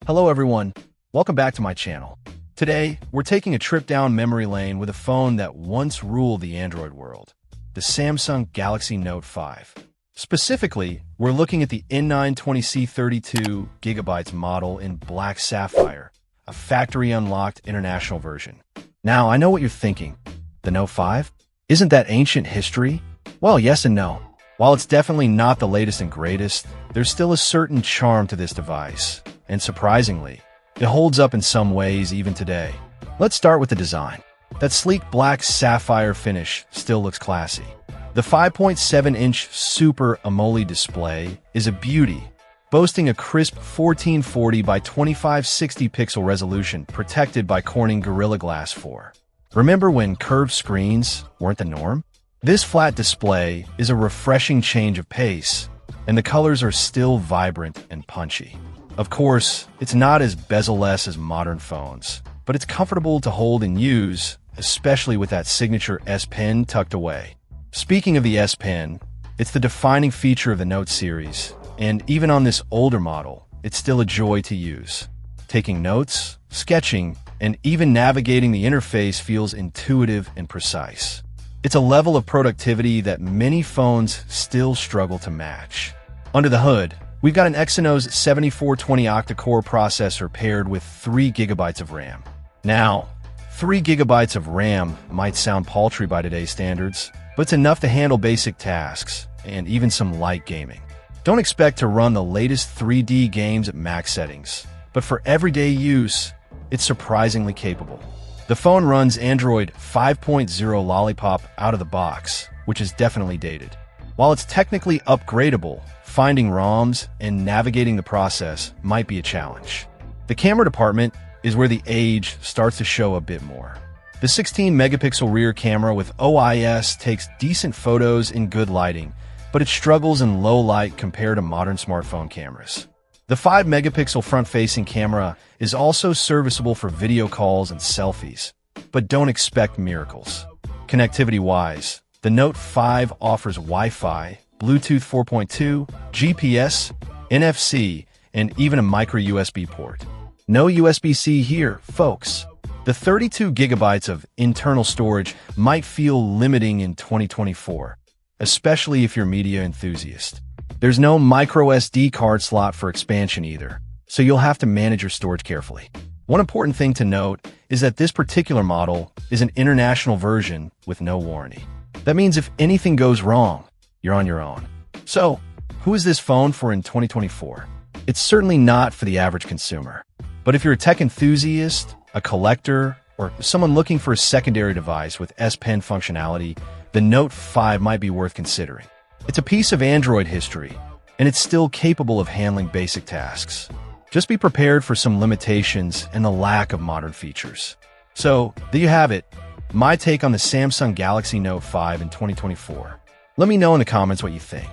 Hello everyone, welcome back to my channel. Today, we're taking a trip down memory lane with a phone that once ruled the Android world, the Samsung Galaxy Note 5. Specifically, we're looking at the N920C 32GB model in Black Sapphire, a factory-unlocked international version. Now, I know what you're thinking. The Note 5? Isn't that ancient history? Well, yes and no. While it's definitely not the latest and greatest, there's still a certain charm to this device. And surprisingly, it holds up in some ways even today. Let's start with the design. That sleek black sapphire finish still looks classy. The 5.7-inch Super AMOLED display is a beauty, boasting a crisp 1440 by 2560 pixel resolution protected by Corning Gorilla Glass 4. Remember when curved screens weren't the norm? This flat display is a refreshing change of pace, and the colors are still vibrant and punchy. Of course, it's not as bezel-less as modern phones, but it's comfortable to hold and use, especially with that signature S Pen tucked away. Speaking of the S Pen, it's the defining feature of the Note series, and even on this older model, it's still a joy to use. Taking notes, sketching, and even navigating the interface feels intuitive and precise. It's a level of productivity that many phones still struggle to match. Under the hood, we've got an Exynos 7420 octa-core processor paired with 3 GB of RAM. Now, 3 GB of RAM might sound paltry by today's standards, but it's enough to handle basic tasks and even some light gaming. Don't expect to run the latest 3D games at max settings, but for everyday use, it's surprisingly capable. The phone runs Android 5.0 Lollipop out of the box, which is definitely dated. While it's technically upgradable, finding ROMs and navigating the process might be a challenge. The camera department is where the age starts to show a bit more. The 16-megapixel rear camera with OIS takes decent photos in good lighting, but it struggles in low light compared to modern smartphone cameras. The 5-megapixel front-facing camera is also serviceable for video calls and selfies, but don't expect miracles. Connectivity-wise, the Note 5 offers Wi-Fi, Bluetooth 4.2, GPS, NFC, and even a micro USB port. No USB-C here, folks. The 32 GB of internal storage might feel limiting in 2024, especially if you're a media enthusiast. There's no micro SD card slot for expansion either, so you'll have to manage your storage carefully. One important thing to note is that this particular model is an international version with no warranty. That means if anything goes wrong, you're on your own. So, who is this phone for in 2024? It's certainly not for the average consumer. But if you're a tech enthusiast, a collector, or someone looking for a secondary device with S Pen functionality, the Note 5 might be worth considering. It's a piece of Android history, and it's still capable of handling basic tasks. Just be prepared for some limitations and the lack of modern features. So, there you have it, my take on the Samsung Galaxy Note 5 in 2024. Let me know in the comments what you think.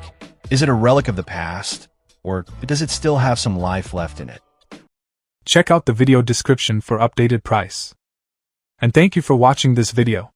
Is it a relic of the past, or does it still have some life left in it? Check out the video description for updated price. And thank you for watching this video.